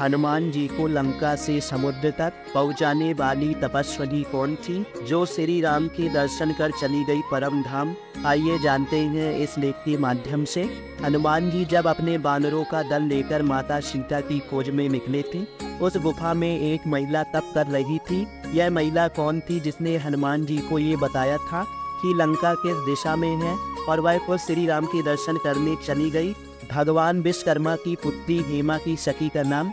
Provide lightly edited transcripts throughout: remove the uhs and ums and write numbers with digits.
हनुमान जी को लंका से समुद्र तक पहुंचाने वाली तपस्विनी कौन थी जो श्री राम के दर्शन कर चली गई परम धाम? आइए जानते हैं इस लेख के माध्यम से। हनुमान जी जब अपने बानरों का दल लेकर माता सीता की खोज में निकले थे, उस गुफा में एक महिला तप कर रही थी। यह महिला कौन थी जिसने हनुमान जी को ये बताया था कि लंका किस दिशा में है और वह खुद श्री राम के दर्शन करने चली गई? भगवान विश्वकर्मा की पुत्री हेमा की सखी का नाम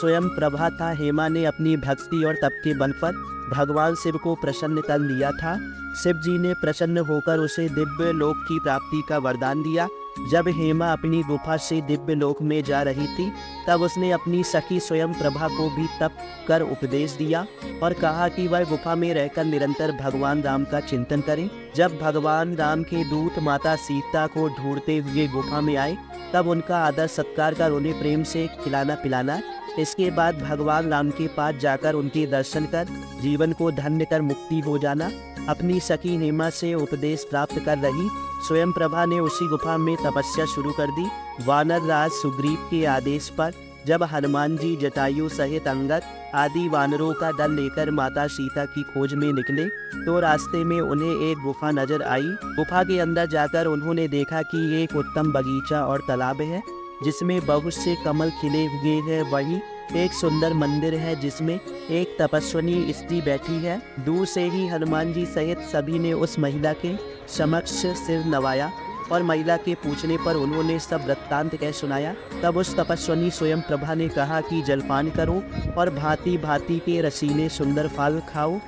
स्वयं प्रभा था। हेमा ने अपनी भक्ति और तप के बल पर भगवान शिव को प्रसन्न कर लिया था। शिव जी ने प्रसन्न होकर उसे दिव्य लोक की प्राप्ति का वरदान दिया। जब हेमा अपनी गुफा से दिव्य लोक में जा रही थी, तब उसने अपनी सखी स्वयं प्रभा को भी तप कर उपदेश दिया और कहा कि वह गुफा में रहकर निरंतर भगवान राम का चिंतन करें। जब भगवान राम के दूत माता सीता को ढूंढते हुए गुफा में आए, तब उनका आदर सत्कार कर उन्हें प्रेम से खिलाना पिलाना। इसके बाद भगवान राम के पास जाकर उनके दर्शन कर जीवन को धन्य कर मुक्ति हो जाना। अपनी सखी हेमा से उपदेश प्राप्त कर रही स्वयं प्रभा ने उसी गुफा में तपस्या शुरू कर दी। वानर राज सुग्रीव के आदेश पर जब हनुमान जी जटायु सहित अंगद आदि वानरों का दल लेकर माता सीता की खोज में निकले, तो रास्ते में उन्हें एक गुफा नजर आई। गुफा के अंदर जाकर उन्होंने देखा कि एक उत्तम बगीचा और तालाब है जिसमें बहुत से कमल खिले हुए हैं। वहीं एक सुंदर मंदिर है जिसमें एक तपस्विनी स्त्री बैठी है। दूर से ही हनुमान जी सहित सभी ने उस महिला के समक्ष सिर नवाया और महिला के पूछने पर उन्होंने सब वृत्तांत कह सुनाया। तब उस तपस्विनी स्वयं प्रभा ने कहा कि जलपान करो और भांति भांति के रसीले सुंदर फल खाओ।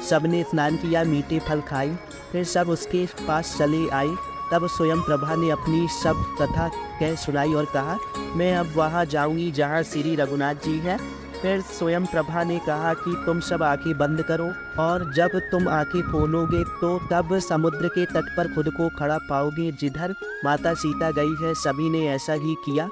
सबने स्नान किया, मीठे फल खाए, फिर सब उसके पास चले आए। तब स्वयं प्रभा ने अपनी सब कथा कह सुनाई और कहा, मैं अब वहाँ जाऊँगी जहाँ श्री रघुनाथ जी है। फिर स्वयं प्रभा ने कहा कि तुम सब आंखें बंद करो और जब तुम आंखें खोलोगे तो तब समुद्र के तट पर खुद को खड़ा पाओगे जिधर माता सीता गई है। सभी ने ऐसा ही किया।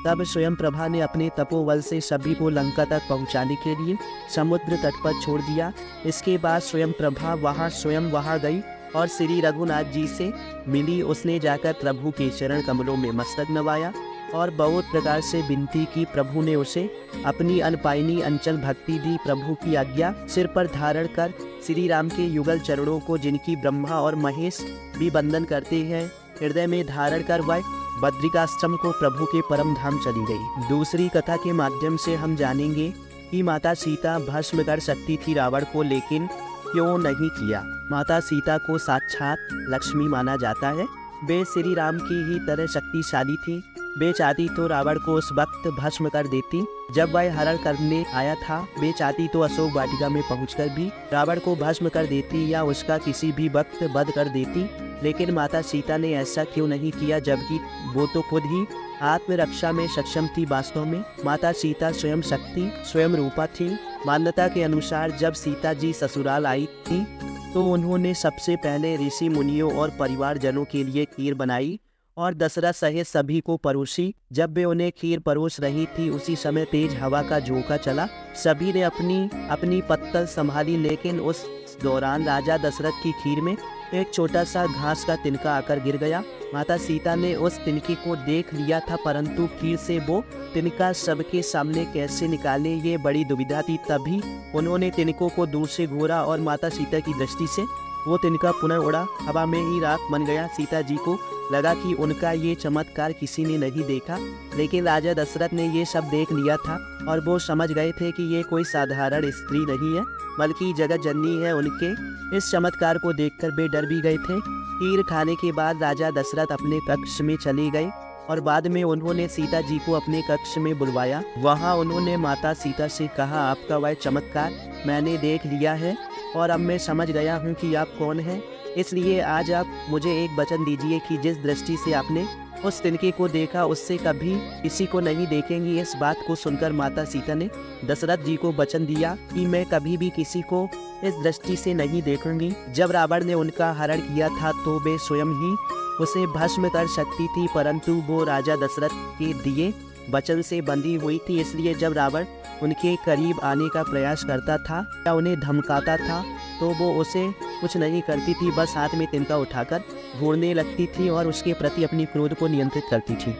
तब स्वयं प्रभा ने अपने तपोबल से सभी को लंका तक पहुंचाने के लिए समुद्र तट पर छोड़ दिया। इसके बाद स्वयं प्रभा स्वयं वहाँ गई और श्री रघुनाथ जी से मिली। उसने जाकर प्रभु के चरण कमलों में मस्तक नवाया और बहुत प्रकार से विनती की। प्रभु ने उसे अपनी अनपायनी अंचल भक्ति दी। प्रभु की आज्ञा सिर पर धारण कर श्री राम के युगल चरणों को, जिनकी ब्रह्मा और महेश भी वंदन करते हैं, हृदय में धारण कर वह बद्रिकाश्रम को प्रभु के परम धाम चली गई। दूसरी कथा के माध्यम से हम जानेंगे कि माता सीता भस्म कर सकती थी रावण को, लेकिन क्यों नहीं किया। माता सीता को साक्षात लक्ष्मी माना जाता है। वे श्री राम की ही तरह शक्तिशाली थी। वे चाहती तो रावण को उस वक्त भस्म कर देती जब वह हरण करने आया था। वे चाहती तो अशोक वाटिका में पहुंचकर भी रावण को भस्म कर देती या उसका किसी भी वक्त वध कर देती। लेकिन माता सीता ने ऐसा क्यों नहीं किया, जबकि वो तो खुद ही आत्मरक्षा में सक्षम थी। वास्तव में माता सीता स्वयं शक्ति स्वयं रूपा थी। मान्यता के अनुसार जब सीता जी ससुराल आई थी तो उन्होंने सबसे पहले ऋषि मुनियों और परिवारजनों के लिए खीर बनाई और दशरथ सहित सभी को परोसी। जब वे उन्हें खीर परोस रही थी, उसी समय तेज हवा का झोंका चला। सभी ने अपनी अपनी पत्तल संभाली, लेकिन उस दौरान राजा दशरथ की खीर में एक छोटा सा घास का तिनका आकर गिर गया। माता सीता ने उस तिनके को देख लिया था, परंतु खीर से वो तिनका सबके सामने कैसे निकाले, ये बड़ी दुविधा थी। तभी उन्होंने तिनकों को दूर से घूरा और माता सीता की दृष्टि से वो तिनका पुनः उड़ा, हवा में ही राख बन गया। सीता जी को लगा कि उनका ये चमत्कार किसी ने नहीं देखा, लेकिन राजा दशरथ ने ये सब देख लिया था और वो समझ गए थे कि ये कोई साधारण स्त्री नहीं है, बल्कि जगत जननी है। उनके इस चमत्कार को देखकर वे डर भी गए थे। खीर खाने के बाद राजा दशरथ अपने कक्ष में चले गए और बाद में उन्होंने सीता जी को अपने कक्ष में बुलवाया। वहाँ उन्होंने माता सीता से कहा, आपका वह चमत्कार मैंने देख लिया है और अब मैं समझ गया हूँ कि आप कौन हैं। इसलिए आज आप मुझे एक वचन दीजिए कि जिस दृष्टि से आपने उस तिनके को देखा, उससे कभी किसी को नहीं देखेंगी। इस बात को सुनकर माता सीता ने दशरथ जी को वचन दिया कि मैं कभी भी किसी को इस दृष्टि से नहीं देखूंगी। जब रावण ने उनका हरण किया था तो वे स्वयं ही उसे भस्म कर सकती थी, परंतु वो राजा दशरथ के दिए वचन से बंधी हुई थी। इसलिए जब रावण उनके करीब आने का प्रयास करता था या उन्हें धमकाता था तो वो उसे कुछ नहीं करती थी, बस हाथ में तिनका उठाकर घूरने लगती थी और उसके प्रति अपनी क्रोध को नियंत्रित करती थी।